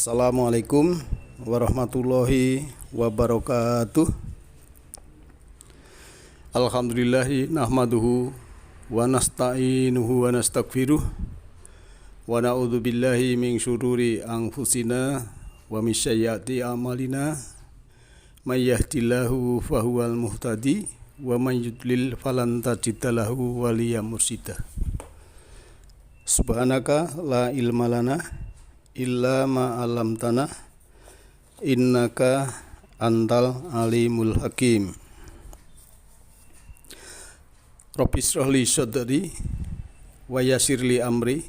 Assalamualaikum warahmatullahi wabarakatuh. Alhamdulillahi nahmaduhu wa nasta'inuhu wa nastaghfiruh wa na'udzu billahi min syururi anfusina wa min sayyiati a'malina. May yahdihillahu fahuwal muhtadi wa may yudlil falan tajida lahu waliyyan mursyida. Subhanaka la ilma lana illa ma 'allamtana innaka antal alimul hakim. Rabbi shrah li sadri wa yassir li amri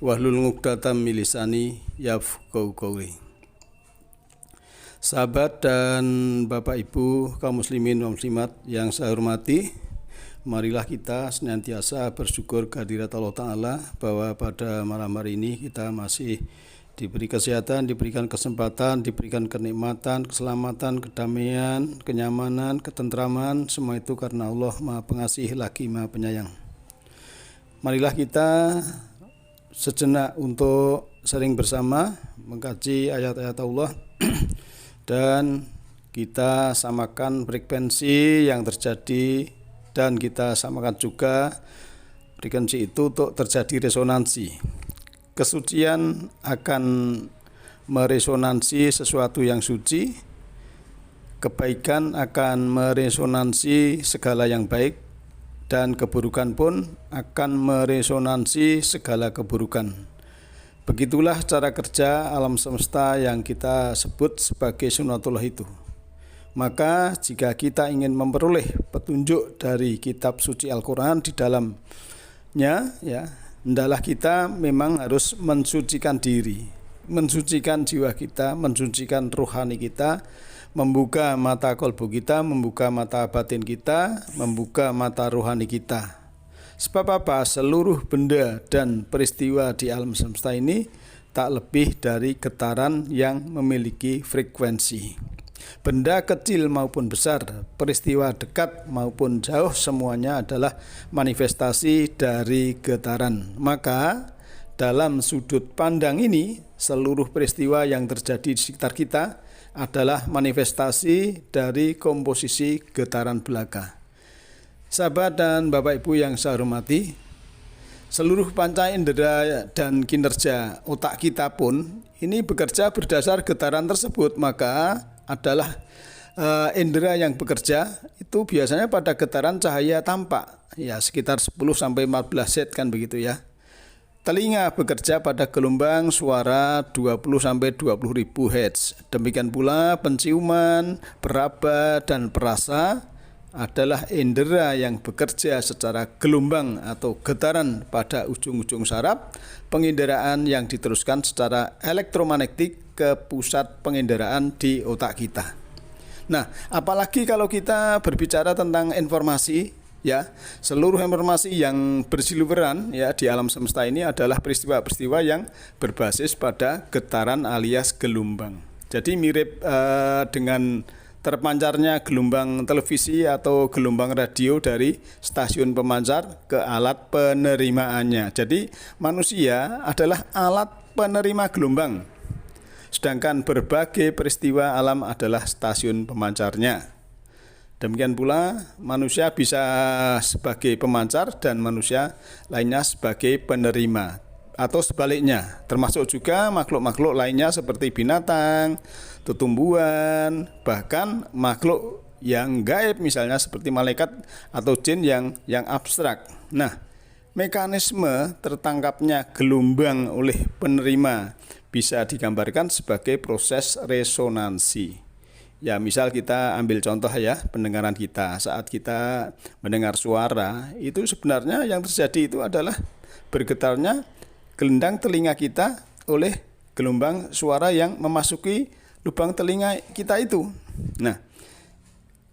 wahlul 'uqdatam min lisani yafqahu qawli. Sahabat dan Bapak Ibu kaum muslimin dan muslimat yang saya hormati, marilah kita senantiasa bersyukur kehadirat Allah Ta'ala bahwa pada malam hari ini kita masih diberi kesehatan, diberikan kesempatan, diberikan kenikmatan, keselamatan, kedamaian, kenyamanan, ketentraman. Semua itu karena Allah Maha Pengasih lagi Maha Penyayang. Marilah kita sejenak untuk sering bersama mengkaji ayat-ayat Allah dan kita samakan frekuensi yang terjadi dan kita samakan juga frekuensi itu untuk terjadi resonansi. Kesucian akan meresonansi sesuatu yang suci, kebaikan akan meresonansi segala yang baik, dan keburukan pun akan meresonansi segala keburukan. Begitulah cara kerja alam semesta yang kita sebut sebagai sunatullah itu. Maka jika kita ingin memperoleh petunjuk dari kitab suci Al-Quran di dalamnya, hendaklah kita memang harus mensucikan diri, mensucikan jiwa kita, mensucikan rohani kita, membuka mata kolbu kita, membuka mata batin kita, membuka mata rohani kita. Sebab apa? Seluruh benda dan peristiwa di alam semesta ini tak lebih dari getaran yang memiliki frekuensi. Benda kecil maupun besar, peristiwa dekat maupun jauh, semuanya adalah manifestasi dari getaran. Maka dalam sudut pandang ini, seluruh peristiwa yang terjadi di sekitar kita adalah manifestasi dari komposisi getaran belaka. Sahabat dan Bapak Ibu yang saya hormati, seluruh panca indera dan kinerja otak kita pun ini bekerja berdasar getaran tersebut. Maka adalah indera yang bekerja itu biasanya pada getaran cahaya tampak, sekitar 10-14 set kan begitu ya. Telinga bekerja pada gelombang suara 20-20 ribu Hz. Demikian pula penciuman, peraba dan perasa adalah indera yang bekerja secara gelombang atau getaran pada ujung-ujung saraf penginderaan yang diteruskan secara elektromagnetik ke pusat penginderaan di otak kita. Nah, apalagi kalau kita berbicara tentang informasi, seluruh informasi yang bersiliweran di alam semesta ini adalah peristiwa-peristiwa yang berbasis pada getaran alias gelombang. Jadi mirip dengan terpancarnya gelombang televisi atau gelombang radio dari stasiun pemancar ke alat penerimaannya. Jadi manusia adalah alat penerima gelombang, sedangkan berbagai peristiwa alam adalah stasiun pemancarnya. Demikian pula manusia bisa sebagai pemancar dan manusia lainnya sebagai penerima, atau sebaliknya, termasuk juga makhluk-makhluk lainnya seperti binatang, tumbuhan, bahkan makhluk yang gaib misalnya seperti malaikat atau jin yang abstrak. Nah, mekanisme tertangkapnya gelombang oleh penerima bisa digambarkan sebagai proses resonansi. Misal kita ambil contoh pendengaran kita. Saat kita mendengar suara, itu sebenarnya yang terjadi itu adalah bergetarnya gelendang telinga kita oleh gelombang suara yang memasuki lubang telinga kita itu. Nah,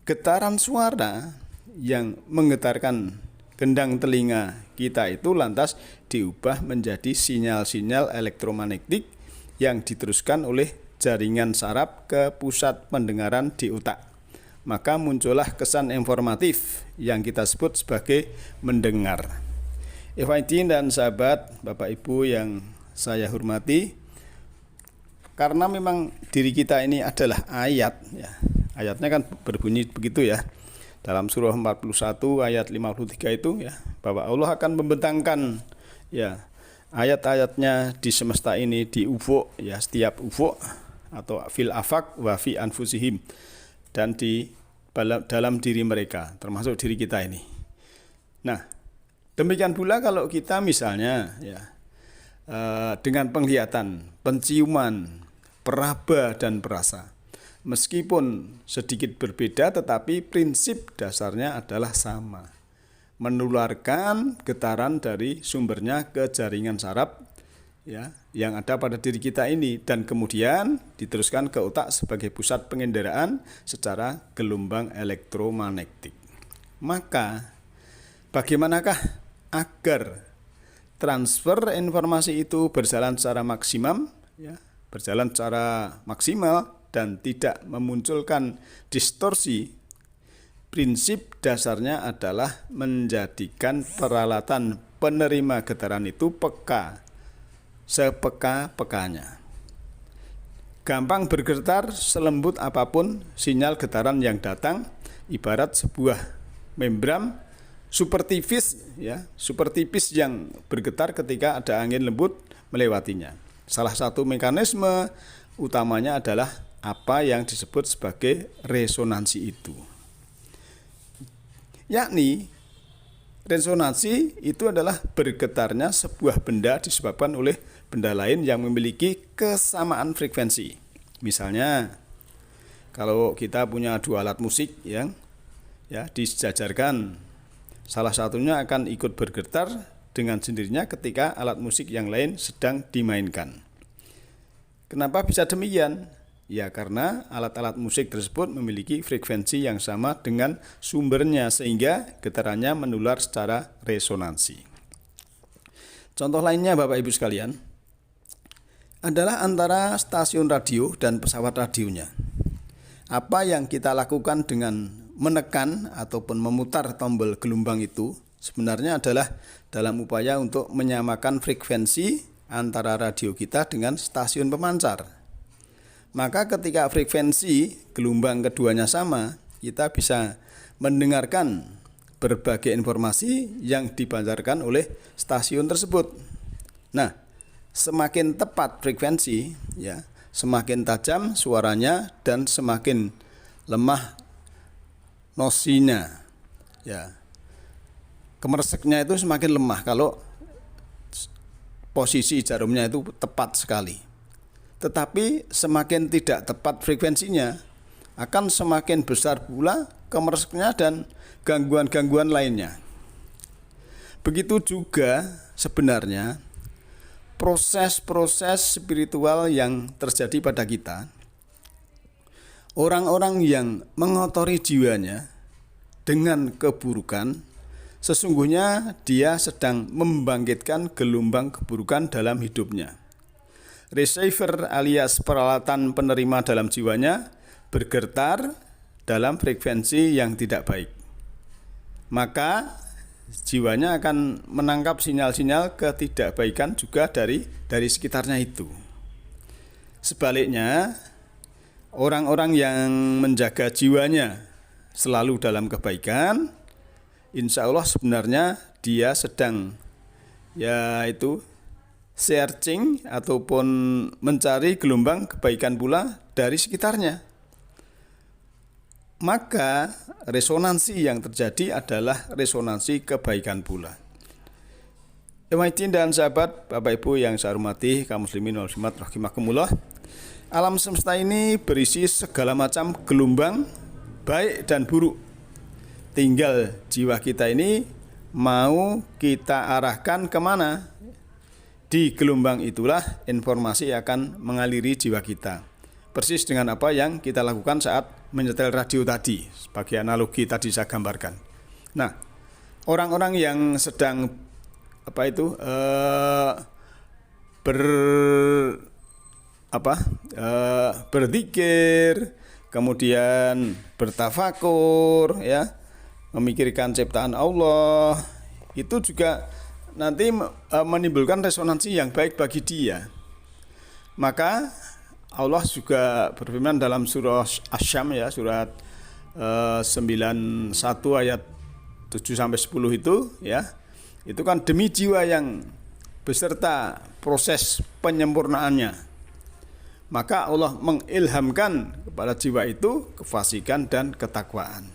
getaran suara yang menggetarkan gendang telinga kita itu lantas diubah menjadi sinyal-sinyal elektromagnetik yang diteruskan oleh jaringan saraf ke pusat pendengaran di otak. Maka muncullah kesan informatif yang kita sebut sebagai mendengar. Ikhwatin dan sahabat, Bapak Ibu yang saya hormati, Karena memang diri kita ini adalah ayat ya. Ayatnya kan berbunyi begitu ya. Dalam surah 41 ayat 53 itu ya, bahwa Allah akan membentangkan ya ayat-ayatnya di semesta ini, di ufuk ya, setiap ufuk atau fil afaq wa fi anfusihim, dan di dalam diri mereka, termasuk diri kita ini. Nah, demikian pula kalau kita misalnya ya dengan penglihatan, penciuman, peraba dan perasa, meskipun sedikit berbeda tetapi prinsip dasarnya adalah sama. Menularkan getaran dari sumbernya ke jaringan saraf ya yang ada pada diri kita ini, dan kemudian diteruskan ke otak sebagai pusat pengendaraan secara gelombang elektromagnetik. Maka bagaimanakah agar transfer informasi itu berjalan secara maksimal ya, berjalan secara maksimal dan tidak memunculkan distorsi? Prinsip dasarnya adalah menjadikan peralatan penerima getaran itu peka, sepeka-pekanya. Gampang bergetar selembut apapun sinyal getaran yang datang, ibarat sebuah membran super tipis ya, super tipis yang bergetar ketika ada angin lembut melewatinya. Salah satu mekanisme utamanya adalah apa yang disebut sebagai resonansi itu. Yakni resonansi itu adalah bergetarnya sebuah benda disebabkan oleh benda lain yang memiliki kesamaan frekuensi. Misalnya kalau kita punya dua alat musik yang ya disejajarkan, salah satunya akan ikut bergetar dengan sendirinya ketika alat musik yang lain sedang dimainkan. Kenapa bisa demikian? Ya karena alat-alat musik tersebut memiliki frekuensi yang sama dengan sumbernya sehingga getarannya menular secara resonansi. Contoh lainnya Bapak Ibu sekalian adalah antara stasiun radio dan pesawat radionya. Apa yang kita lakukan dengan menekan ataupun memutar tombol gelombang itu sebenarnya adalah dalam upaya untuk menyamakan frekuensi antara radio kita dengan stasiun pemancar. Maka ketika frekuensi gelombang keduanya sama, kita bisa mendengarkan berbagai informasi yang dipancarkan oleh stasiun tersebut. Nah, semakin tepat frekuensi, ya, semakin tajam suaranya dan semakin lemah nosinya. Ya. Kemerseknya itu semakin lemah kalau posisi jarumnya itu tepat sekali. Tetapi semakin tidak tepat frekuensinya, akan semakin besar pula kemerseknya dan gangguan-gangguan lainnya. Begitu juga sebenarnya proses-proses spiritual yang terjadi pada kita. Orang-orang yang mengotori jiwanya dengan keburukan, sesungguhnya dia sedang membangkitkan gelombang keburukan dalam hidupnya. Receiver alias peralatan penerima dalam jiwanya bergetar dalam frekuensi yang tidak baik. Maka jiwanya akan menangkap sinyal-sinyal ketidakbaikan juga dari sekitarnya itu. Sebaliknya, orang-orang yang menjaga jiwanya selalu dalam kebaikan, insya Allah sebenarnya dia sedang yaitu searching ataupun mencari gelombang kebaikan pula dari sekitarnya. Maka resonansi yang terjadi adalah resonansi kebaikan pula. Teman-teman dan sahabat, Bapak Ibu yang saya hormati, kaum muslimin wal muslimat rahimakumullah. Alam semesta ini berisi segala macam gelombang baik dan buruk. Tinggal jiwa kita ini mau kita arahkan kemana. Di gelombang itulah informasi akan mengaliri jiwa kita. Persis dengan apa yang kita lakukan saat menyetel radio tadi, sebagai analogi tadi saya gambarkan. Nah, orang-orang yang sedang berzikir, kemudian bertafakur, ya, memikirkan ciptaan Allah, itu juga nanti menimbulkan resonansi yang baik bagi dia. Maka Allah juga berfirman dalam surah Asy-Syams ya, surat 91 ayat 7 sampai 10 itu ya. Itu kan demi jiwa yang beserta proses penyempurnaannya. Maka Allah mengilhamkan kepada jiwa itu kefasikan dan ketakwaan.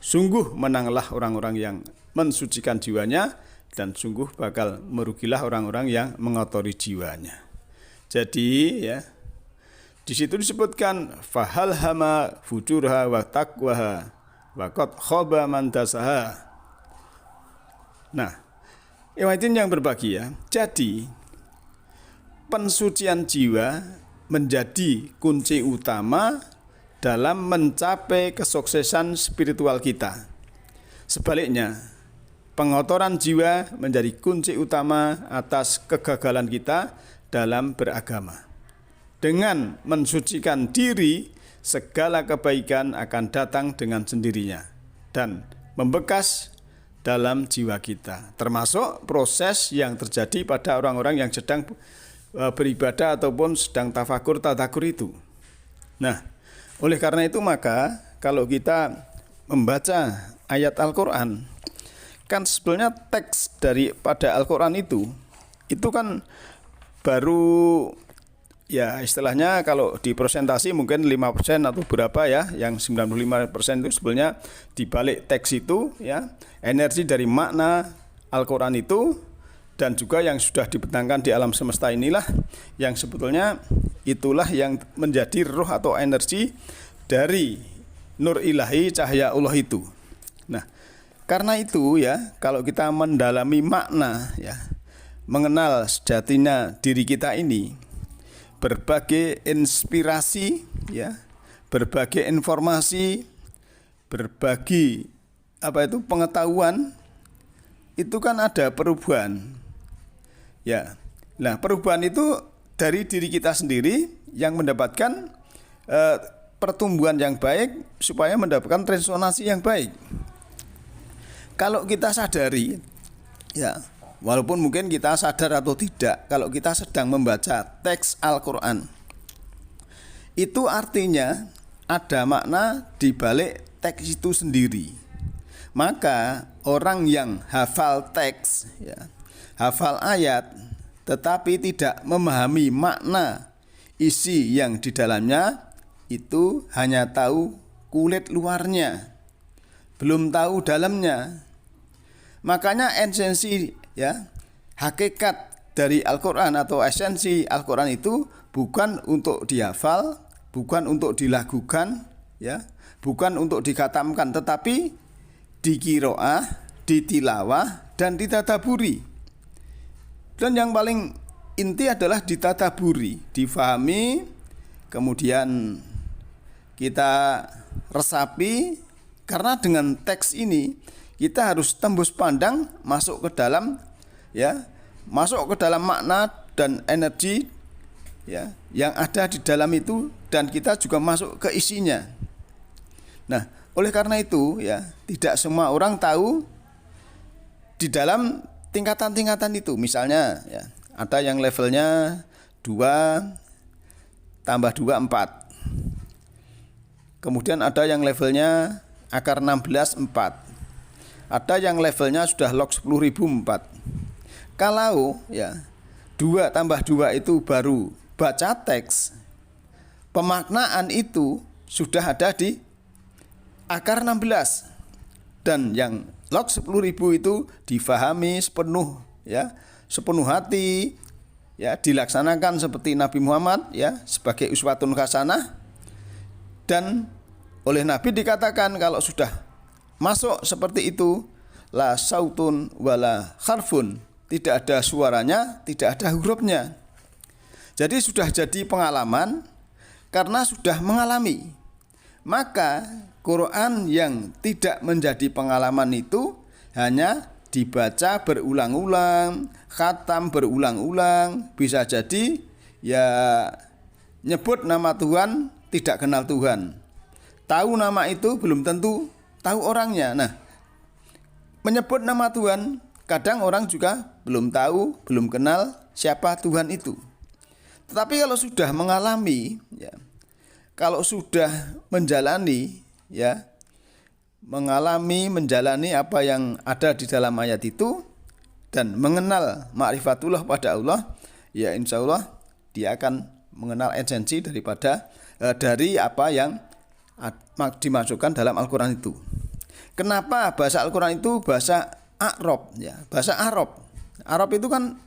Sungguh menanglah orang-orang yang mensucikan jiwanya, dan sungguh bakal merugilah orang-orang yang mengotori jiwanya. Jadi ya, di situ disebutkan fahalhama fujurha wa taqwaha wa qad khaba man dasaha. Nah, yang berbahagia. Jadi pensucian jiwa menjadi kunci utama dalam mencapai kesuksesan spiritual kita. Sebaliknya, pengotoran jiwa menjadi kunci utama atas kegagalan kita dalam beragama. Dengan mensucikan diri, segala kebaikan akan datang dengan sendirinya dan membekas dalam jiwa kita. Termasuk proses yang terjadi pada orang-orang yang sedang beribadah ataupun sedang tadakur itu. Nah, oleh karena itu maka kalau kita membaca ayat Al-Quran, kan sebenarnya teks daripada Al-Quran itu kan baru ya istilahnya kalau di presentasi mungkin 5% atau berapa ya, yang 95% itu sebenarnya dibalik teks itu ya, energi dari makna Al-Quran itu dan juga yang sudah dibentangkan di alam semesta inilah yang sebetulnya itulah yang menjadi roh atau energi dari nur ilahi cahaya Allah itu. Nah, karena itu ya, kalau kita mendalami makna ya, mengenal sejatinya diri kita ini, berbagai inspirasi ya, berbagai informasi, berbagi pengetahuan itu kan ada perubahan. Ya. Nah, perubahan itu dari diri kita sendiri yang mendapatkan pertumbuhan yang baik supaya mendapatkan resonansi yang baik. Kalau kita sadari ya, walaupun mungkin kita sadar atau tidak, kalau kita sedang membaca teks Al-Quran, itu artinya ada makna di balik teks itu sendiri. Maka orang yang hafal teks, ya, hafal ayat, tetapi tidak memahami makna isi yang di dalamnya, itu hanya tahu kulit luarnya, belum tahu dalamnya. Makanya esensi ya, hakikat dari Al-Quran atau esensi Al-Quran itu bukan untuk dihafal, bukan untuk dilagukan ya, bukan untuk dikhatamkan, tetapi diqiraah, ditilawah dan ditadaburi. Dan yang paling inti adalah ditadaburi, difahami, kemudian kita resapi, karena dengan teks ini kita harus tembus pandang masuk ke dalam ya, masuk ke dalam makna dan energi ya yang ada di dalam itu, dan kita juga masuk ke isinya. Nah, oleh karena itu ya, tidak semua orang tahu di dalam tingkatan-tingkatan itu. Misalnya ya, ada yang levelnya 2 tambah 2 4. Kemudian ada yang levelnya akar 16 4. Ada yang levelnya sudah log 10.000 4. Kalau ya 2 tambah 2 itu baru baca teks, pemaknaan itu sudah ada di akar 16. Dan yang log 10.000 itu difahami sepenuh ya, sepenuh hati ya, dilaksanakan seperti Nabi Muhammad ya, sebagai uswatun hasanah. Dan oleh Nabi dikatakan kalau sudah masuk seperti itu, la sautun wala harfun, tidak ada suaranya, tidak ada hurufnya. Jadi sudah jadi pengalaman karena sudah mengalami. Maka Quran yang tidak menjadi pengalaman itu hanya dibaca berulang-ulang, khatam berulang-ulang, bisa jadi ya nyebut nama Tuhan tidak kenal Tuhan. Tahu nama itu belum tentu tahu orangnya. Nah, menyebut nama Tuhan, kadang orang juga belum tahu, belum kenal siapa Tuhan itu. Tetapi kalau sudah mengalami, ya, kalau sudah menjalani, ya, menjalani apa yang ada di dalam ayat itu dan mengenal ma'rifatullah pada Allah, ya insya Allah dia akan mengenal esensi dari apa yang dimasukkan dalam Al-Quran itu. Kenapa bahasa Al-Quran itu bahasa Arab, ya, bahasa Arab. Arab itu kan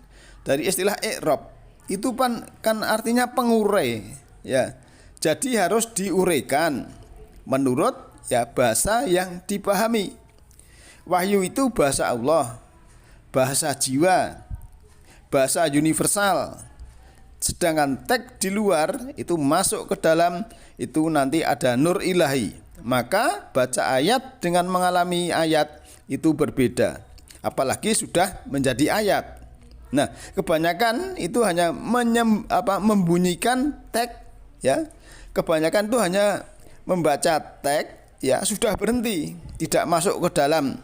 dari istilah i'rab. Itu kan artinya pengurai, ya. Jadi harus diuraikan menurut ya bahasa yang dipahami. Wahyu itu bahasa Allah, bahasa jiwa, bahasa universal. Sedangkan teks di luar itu masuk ke dalam, itu nanti ada nur ilahi. Maka baca ayat dengan mengalami ayat itu berbeda. Apalagi sudah menjadi ayat. Nah, kebanyakan itu hanya membunyikan teks, ya. Kebanyakan itu hanya membaca teks, ya, sudah berhenti, tidak masuk ke dalam.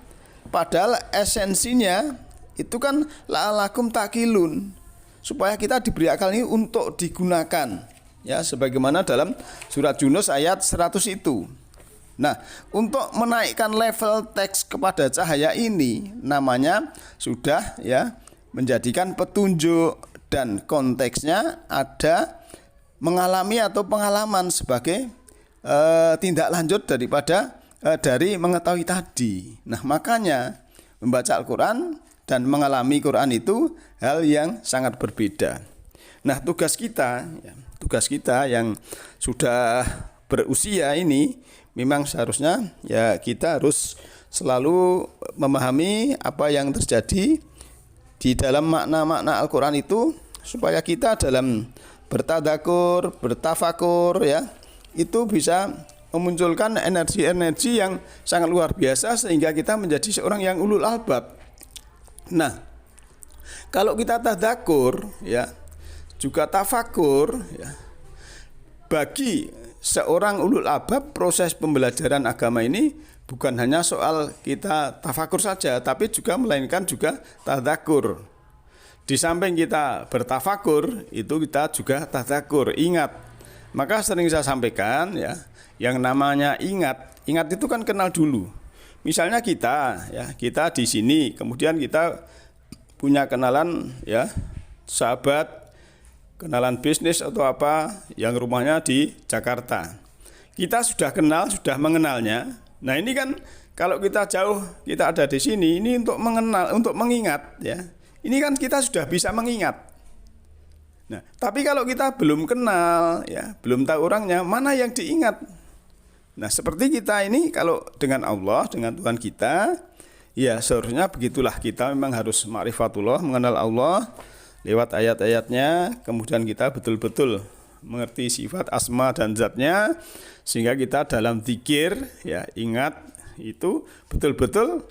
Padahal esensinya itu kan la'alakum takilun, supaya kita diberi akal ini untuk digunakan, ya, sebagaimana dalam surat Yunus ayat 100 itu. Nah, untuk menaikkan level teks kepada cahaya ini namanya sudah, ya, menjadikan petunjuk dan konteksnya ada mengalami atau pengalaman sebagai tindak lanjut dari mengetahui tadi. Nah, makanya membaca Al-Quran dan mengalami Quran itu hal yang sangat berbeda. Nah, tugas kita yang sudah berusia ini memang seharusnya, ya, kita harus selalu memahami apa yang terjadi di dalam makna-makna Al-Quran itu, supaya kita dalam bertadakur, bertafakur, ya, itu bisa memunculkan energi-energi yang sangat luar biasa sehingga kita menjadi seorang yang ulul albab. Nah, kalau kita tadakur, ya, juga tafakur, ya, bagi seorang ulul albab proses pembelajaran agama ini bukan hanya soal kita tafakur saja, tapi juga melainkan juga tadakur. Di samping kita bertafakur, itu kita juga tadakur, ingat. Maka sering saya sampaikan, ya, yang namanya ingat itu kan kenal dulu. Misalnya kita di sini, kemudian kita punya kenalan, ya, sahabat, kenalan bisnis atau apa yang rumahnya di Jakarta. Kita sudah kenal, sudah mengenalnya. Nah, ini kan kalau kita jauh, kita ada di sini, ini untuk mengenal, untuk mengingat, ya. Ini kan kita sudah bisa mengingat. Nah, tapi kalau kita belum kenal, ya, belum tahu orangnya, mana yang diingat? Nah, seperti kita ini kalau dengan Allah, dengan Tuhan kita, ya seharusnya begitulah, kita memang harus ma'rifatullah, mengenal Allah lewat ayat-ayatnya, kemudian kita betul-betul mengerti sifat asma dan zatnya, sehingga kita dalam zikir, ya, ingat itu betul-betul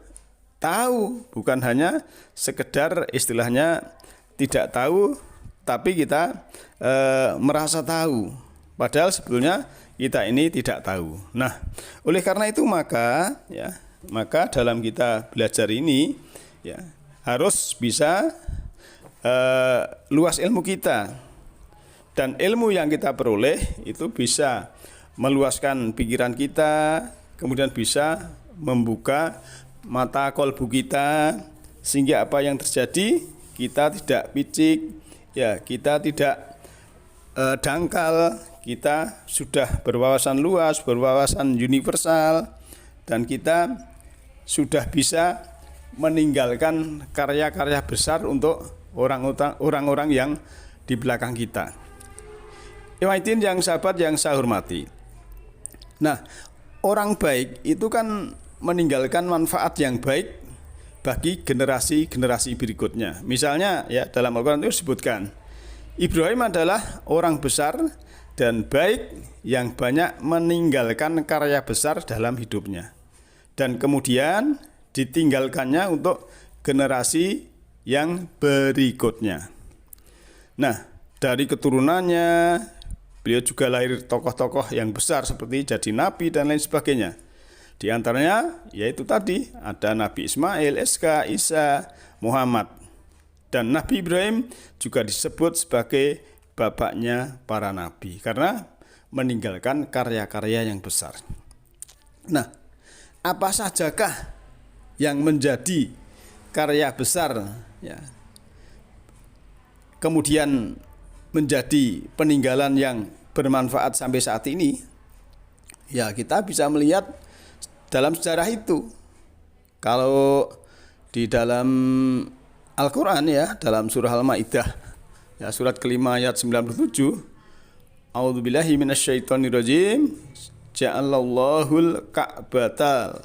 tahu, bukan hanya sekedar istilahnya tidak tahu, tapi kita merasa tahu, padahal sebetulnya kita ini tidak tahu. Nah, oleh karena itu maka dalam kita belajar ini, ya, harus bisa luas ilmu kita. Dan ilmu yang kita peroleh itu bisa meluaskan pikiran kita, kemudian bisa membuka mata kolbu kita, sehingga apa yang terjadi kita tidak picik, ya, kita tidak dangkal, kita sudah berwawasan luas, berwawasan universal, dan kita sudah bisa meninggalkan karya-karya besar untuk orang-orang yang di belakang kita. Ikhwatin yang sahabat yang saya hormati. Nah, orang baik itu kan meninggalkan manfaat yang baik bagi generasi-generasi berikutnya. Misalnya, ya, dalam Al-Quran itu disebutkan Ibrahim adalah orang besar dan baik yang banyak meninggalkan karya besar dalam hidupnya, dan kemudian ditinggalkannya untuk generasi yang berikutnya. Nah, dari keturunannya beliau juga lahir tokoh-tokoh yang besar seperti jadi nabi dan lain sebagainya. Di antaranya yaitu tadi ada Nabi Ismail, SK, Isa, Muhammad. Dan Nabi Ibrahim juga disebut sebagai bapaknya para nabi karena meninggalkan karya-karya yang besar. Nah, apa sajakah yang menjadi karya besar ya, kemudian menjadi peninggalan yang bermanfaat sampai saat ini? Ya, kita bisa melihat dalam sejarah itu. Kalau di dalam Al-Quran ya, dalam surah Al-Ma'idah ya, surat kelima ayat 97, A'udzubillahi minasyaitonirrajim, ja'alallahul ka'batal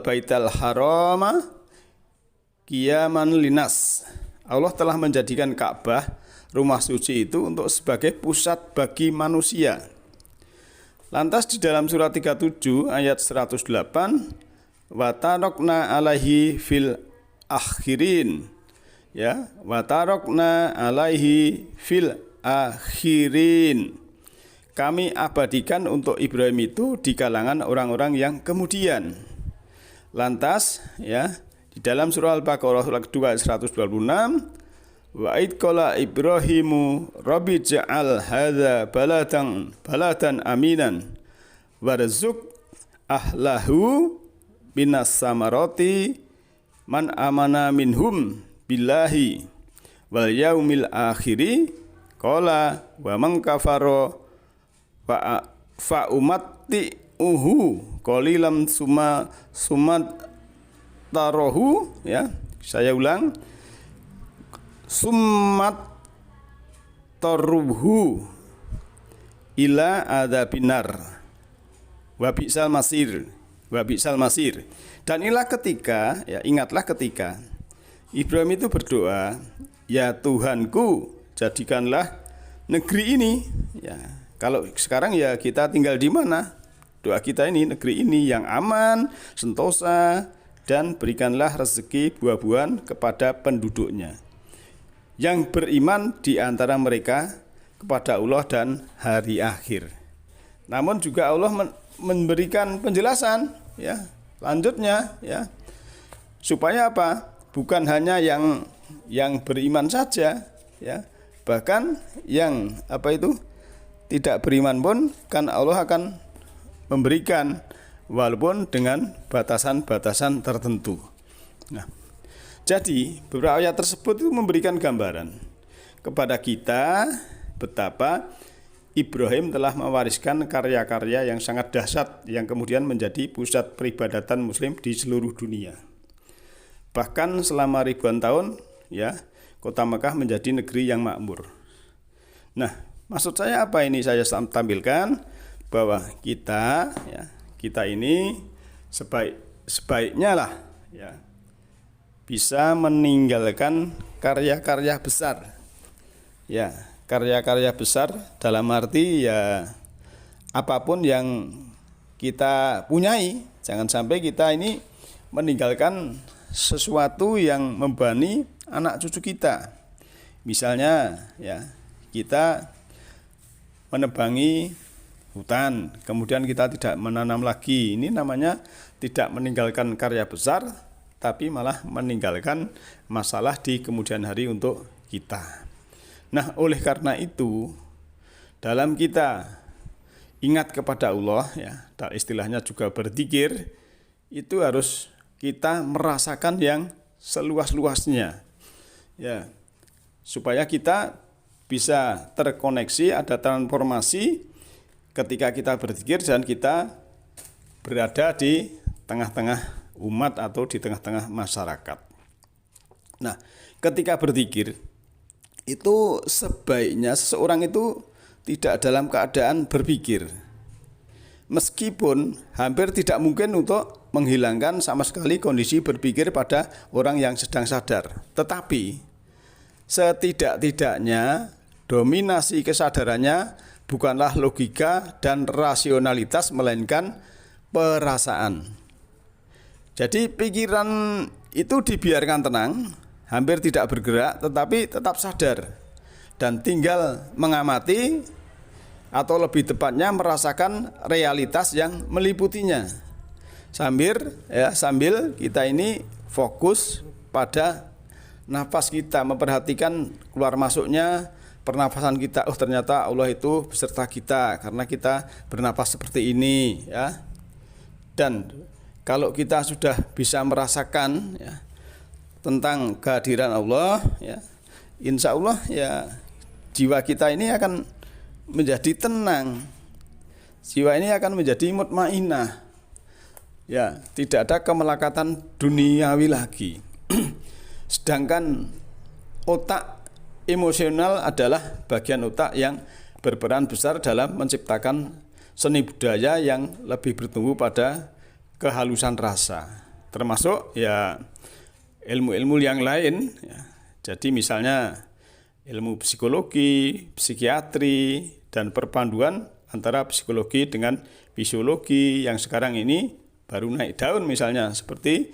baital harama qiyaman linas. Allah telah menjadikan Ka'bah, rumah suci itu, untuk sebagai pusat bagi manusia. Lantas di dalam surat 37 ayat 108, wa tarokna alaihi fil akhirin ya, wa tarokna alaihi fil akhirin, kami abadikan untuk Ibrahim itu di kalangan orang-orang yang kemudian. Lantas ya, di dalam surah Al-Baqarah surat kedua 126, wa id qala Ibrahimu rabbi ja'al hadza baladan aminan warzuq ahlahu minas samarati man amana minhum billahi wal yaumil akhiri qala wa man kafara fa umatti qalilam sumat tarohu ya, saya ulang, summat taruhu ila adabinar wa bi'sal masir. Dan inilah ketika ya, ingatlah ketika Ibrahim itu berdoa, ya Tuhanku, jadikanlah negeri ini ya. Kalau sekarang ya kita tinggal di mana? Doa kita ini, negeri ini yang aman, sentosa, dan berikanlah rezeki buah-buahan kepada penduduknya yang beriman di antara mereka kepada Allah dan hari akhir. Namun juga Allah memberikan penjelasan ya, lanjutnya ya, supaya apa? Bukan hanya yang beriman saja ya, bahkan yang tidak beriman pun kan Allah akan memberikan, walaupun dengan batasan-batasan tertentu. Nah, jadi beberapa ayat tersebut itu memberikan gambaran kepada kita betapa Ibrahim telah mewariskan karya-karya yang sangat dahsyat yang kemudian menjadi pusat peribadatan Muslim di seluruh dunia. Bahkan selama ribuan tahun ya, kota Mekah menjadi negeri yang makmur. Nah, maksud saya apa ini saya tampilkan bahwa kita ini sebaiknya lah ya, bisa meninggalkan karya-karya besar ya, karya-karya besar dalam arti ya, apapun yang kita punyai, jangan sampai kita ini meninggalkan sesuatu yang membebani anak cucu kita. Misalnya ya, kita menebangi hutan, kemudian kita tidak menanam lagi. Ini namanya tidak meninggalkan karya besar, tapi malah meninggalkan masalah di kemudian hari untuk kita. Nah, oleh karena itu, dalam kita ingat kepada Allah ya, dan istilahnya juga berzikir, itu harus kita merasakan yang seluas-luasnya ya, supaya kita bisa terkoneksi, ada transformasi ketika kita berzikir dan kita berada di tengah-tengah umat atau di tengah-tengah masyarakat. Nah, ketika berzikir itu sebaiknya seseorang itu tidak dalam keadaan berpikir. Meskipun hampir tidak mungkin untuk menghilangkan sama sekali kondisi berpikir pada orang yang sedang sadar. Tetapi setidak-tidaknya dominasi kesadarannya bukanlah logika dan rasionalitas, melainkan perasaan. Jadi pikiran itu dibiarkan tenang, hampir tidak bergerak, tetapi tetap sadar dan tinggal mengamati, atau lebih tepatnya merasakan realitas yang meliputinya. Sambil kita ini fokus pada nafas kita, memperhatikan keluar masuknya, pernafasan kita, oh ternyata Allah itu beserta kita karena kita bernapas seperti ini ya. Dan kalau kita sudah bisa merasakan ya, tentang kehadiran Allah ya, insya Allah ya jiwa kita ini akan menjadi tenang, jiwa ini akan menjadi mutmainah ya, tidak ada kemelekatan duniawi lagi. Sedangkan otak emosional adalah bagian otak yang berperan besar dalam menciptakan seni budaya yang lebih bertumbuh pada kehalusan rasa, termasuk ya ilmu-ilmu yang lain ya. Jadi misalnya ilmu psikologi, psikiatri, dan perpaduan antara psikologi dengan fisiologi yang sekarang ini baru naik daun, misalnya seperti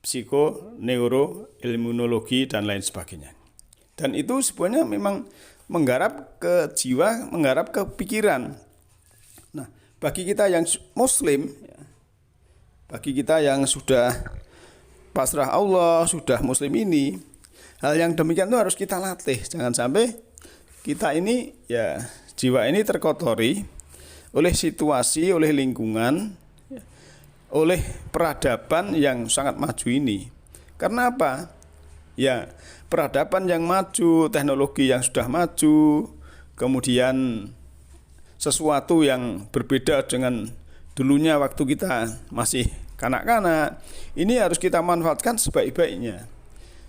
psikoneuroimmunologi dan lain sebagainya. Dan itu sebenarnya memang menggarap ke jiwa, menggarap ke pikiran. Nah, bagi kita yang muslim ya, bagi kita yang sudah pasrah Allah, sudah muslim ini, hal yang demikian itu harus kita latih. Jangan sampai kita ini ya, jiwa ini terkotori oleh situasi, oleh lingkungan, oleh peradaban yang sangat maju ini. Karena apa? Ya, peradaban yang maju, teknologi yang sudah maju, kemudian sesuatu yang berbeda dengan dulunya waktu kita masih kanak-kanak, ini harus kita manfaatkan sebaik-baiknya.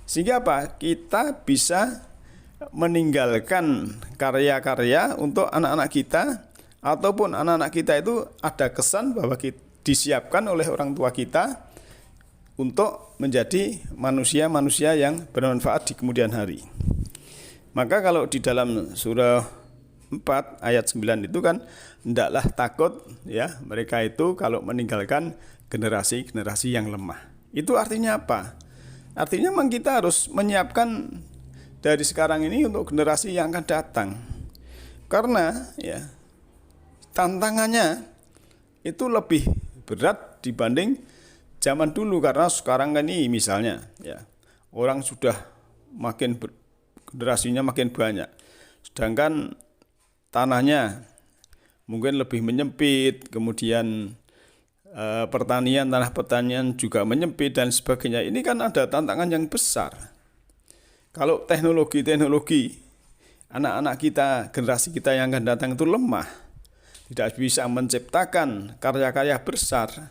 Sehingga apa? Kita bisa meninggalkan karya-karya untuk anak-anak kita, ataupun anak-anak kita itu ada kesan bahwa disiapkan oleh orang tua kita untuk menjadi manusia-manusia yang bermanfaat di kemudian hari. Maka kalau di dalam surah 4 ayat 9 itu kan, hendaklah takut ya mereka itu kalau meninggalkan generasi-generasi yang lemah. Itu artinya apa? Artinya memang kita harus menyiapkan dari sekarang ini untuk generasi yang akan datang. Karena ya tantangannya itu lebih berat dibanding zaman dulu, karena sekarang kan ini misalnya ya orang sudah generasinya makin banyak, sedangkan tanahnya mungkin lebih menyempit, kemudian tanah pertanian juga menyempit dan sebagainya. Ini kan ada tantangan yang besar. Kalau teknologi anak-anak kita, generasi kita yang akan datang itu lemah, tidak bisa menciptakan karya-karya besar,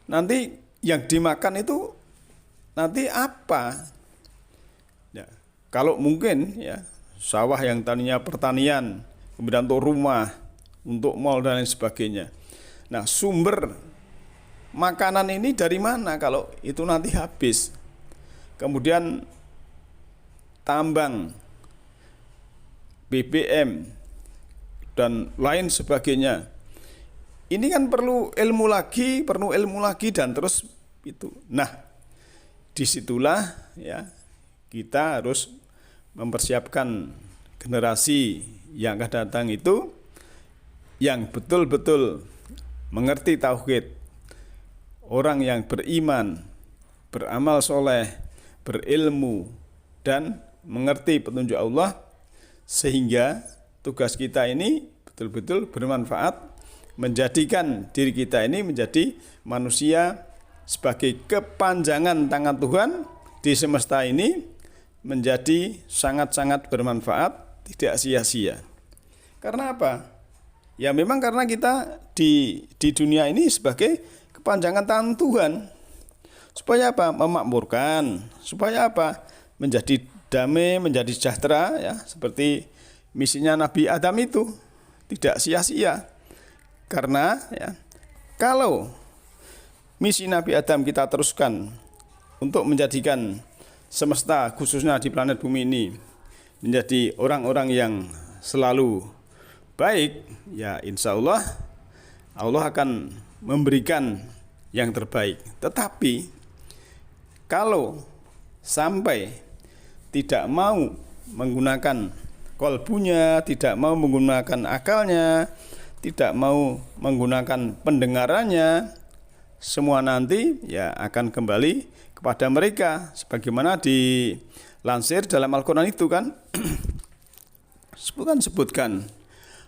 nanti yang dimakan itu nanti apa? Ya, kalau mungkin ya sawah yang tadinya pertanian, kemudian untuk rumah, untuk mal dan lain sebagainya. Nah, sumber makanan ini dari mana kalau itu nanti habis? Kemudian tambang, BBM, dan lain sebagainya. Ini kan perlu ilmu lagi dan terus itu. Nah, disitulah ya kita harus mempersiapkan generasi yang akan datang itu yang betul-betul mengerti tauhid, orang yang beriman, beramal soleh, berilmu, dan mengerti petunjuk Allah, sehingga tugas kita ini betul-betul bermanfaat, menjadikan diri kita ini menjadi manusia sebagai kepanjangan tangan Tuhan di semesta ini, menjadi sangat-sangat bermanfaat, tidak sia-sia. Karena apa? Ya memang karena kita di dunia ini sebagai kepanjangan tangan Tuhan. Supaya apa? Memakmurkan. Supaya apa? Menjadi damai, menjadi sejahtera ya, seperti misinya Nabi Adam itu tidak sia-sia. Karena ya, kalau misi Nabi Adam kita teruskan untuk menjadikan semesta, khususnya di planet bumi ini, menjadi orang-orang yang selalu baik, ya insya Allah Allah akan memberikan yang terbaik. Tetapi kalau sampai tidak mau menggunakan kolbunya, tidak mau menggunakan akalnya, tidak mau menggunakan pendengarannya, semua nanti ya akan kembali kepada mereka, sebagaimana dilansir dalam Al-Quran itu kan. Sebutkan.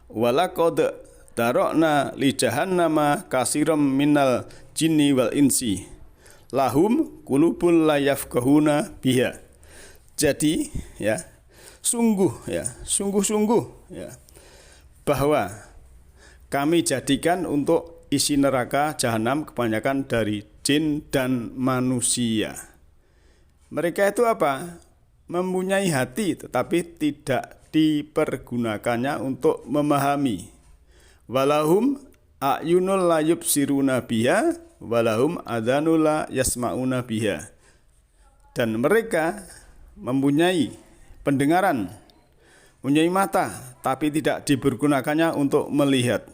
Walaqad darokna li jahannama kasiram minal jinni wal insi lahum qulubun la yafqahuna biha. Jadi ya, sungguh ya bahwa kami jadikan untuk isi neraka jahanam kebanyakan dari jin dan manusia. Mereka itu apa? Mempunyai hati tetapi tidak dipergunakannya untuk memahami. Walahum a'yunul la yubsiruna biha walahum adhanul la yasma'una biha. Dan mereka mempunyai pendengaran, mempunyai mata tapi tidak dipergunakannya untuk melihat.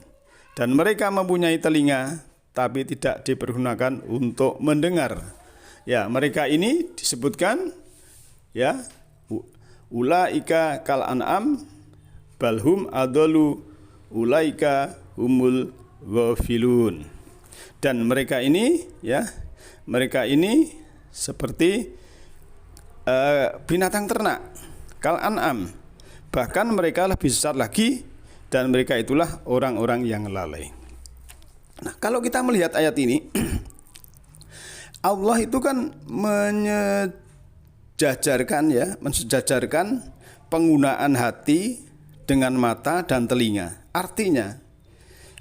Dan mereka mempunyai telinga tapi tidak dipergunakan untuk mendengar. Ya, mereka ini disebutkan ya, ulaika kal an'am balhum adallu ulaika humul ghafilun. Dan mereka ini seperti binatang ternak, kal an'am, bahkan mereka lebih besar lagi, dan mereka itulah orang-orang yang lalai. Nah, kalau kita melihat ayat ini, Allah itu kan mensejajarkan penggunaan hati dengan mata dan telinga. Artinya,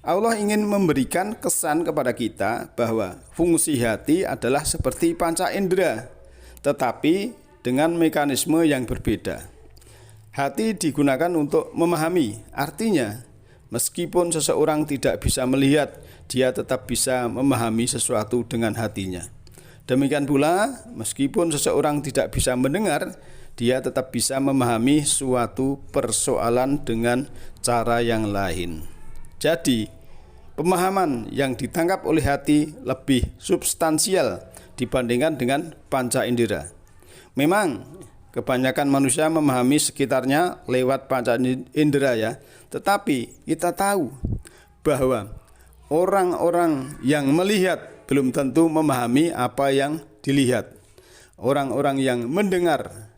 Allah ingin memberikan kesan kepada kita bahwa fungsi hati adalah seperti panca indera, tetapi dengan mekanisme yang berbeda. Hati digunakan untuk memahami, artinya meskipun seseorang tidak bisa melihat, dia tetap bisa memahami sesuatu dengan hatinya. Demikian pula, meskipun seseorang tidak bisa mendengar, dia tetap bisa memahami suatu persoalan dengan cara yang lain. Jadi, pemahaman yang ditangkap oleh hati lebih substansial dibandingkan dengan panca indera. Memang kebanyakan manusia memahami sekitarnya lewat panca indera ya, tetapi kita tahu bahwa orang-orang yang melihat belum tentu memahami apa yang dilihat. Orang-orang yang mendengar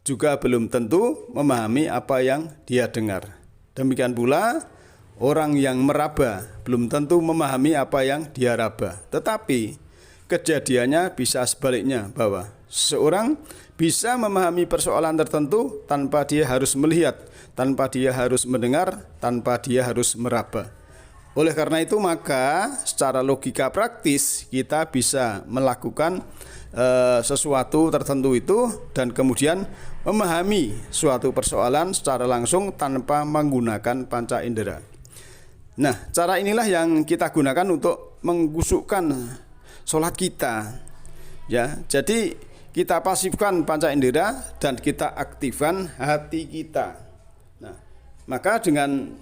juga belum tentu memahami apa yang dia dengar. Demikian pula orang yang meraba belum tentu memahami apa yang dia raba. Tetapi kejadiannya bisa sebaliknya, bahwa seseorang bisa memahami persoalan tertentu tanpa dia harus melihat, tanpa dia harus mendengar, tanpa dia harus meraba. Oleh karena itu, maka secara logika praktis kita bisa melakukan sesuatu tertentu itu dan kemudian memahami suatu persoalan secara langsung tanpa menggunakan panca indera. Nah, cara inilah yang kita gunakan untuk menggusukkan sholat kita. Ya, jadi kita pasifkan panca indera dan kita aktifkan hati kita. Nah, maka dengan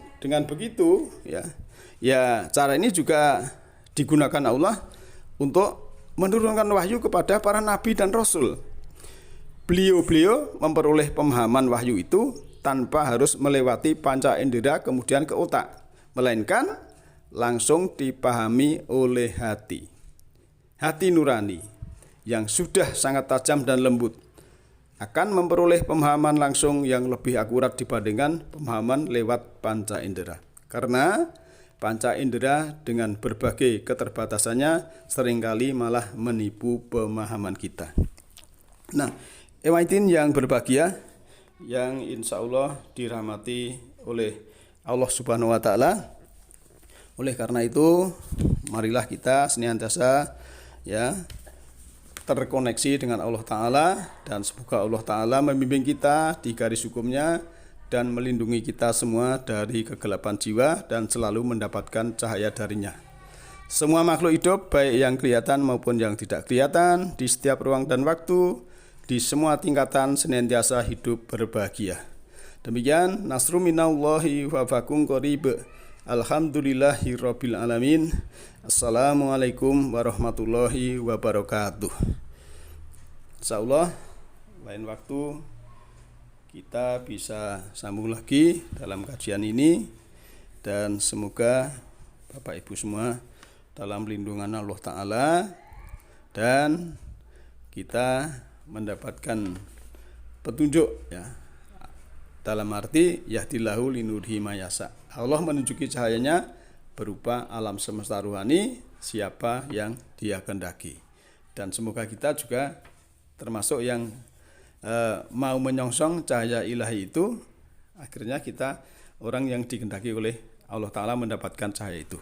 begitu ya cara ini juga digunakan Allah untuk menurunkan wahyu kepada para nabi dan rasul. Beliau memperoleh pemahaman wahyu itu tanpa harus melewati panca indera kemudian ke otak, melainkan langsung dipahami oleh hati. Hati nurani yang sudah sangat tajam dan lembut akan memperoleh pemahaman langsung yang lebih akurat dibandingkan pemahaman lewat panca indera. Karena panca indera dengan berbagai keterbatasannya seringkali malah menipu pemahaman kita. Nah, Ewaitin yang berbahagia, yang insya Allah dirahmati oleh Allah Subhanahu wa Ta'ala. Oleh karena itu, marilah kita senantiasa terkoneksi dengan Allah Ta'ala, dan semoga Allah Ta'ala membimbing kita di garis hukumnya dan melindungi kita semua dari kegelapan jiwa dan selalu mendapatkan cahaya darinya. Semua makhluk hidup, baik yang kelihatan maupun yang tidak kelihatan, di setiap ruang dan waktu, di semua tingkatan senantiasa hidup berbahagia. Demikian, nasru minallahi wa fakum qarib. Alhamdulillahi rabbil alamin. Assalamualaikum warahmatullahi wabarakatuh. Insyaallah lain waktu kita bisa sambung lagi dalam kajian ini, dan semoga Bapak Ibu semua dalam lindungan Allah Ta'ala dan kita mendapatkan petunjuk Dalam arti yahdillahu linurhi mayasa. Allah menunjuki cahayanya berupa alam semesta rohani siapa yang Dia kehendaki. Dan semoga kita juga termasuk yang mau menyongsong cahaya ilahi itu, akhirnya kita orang yang dikehendaki oleh Allah Ta'ala mendapatkan cahaya itu.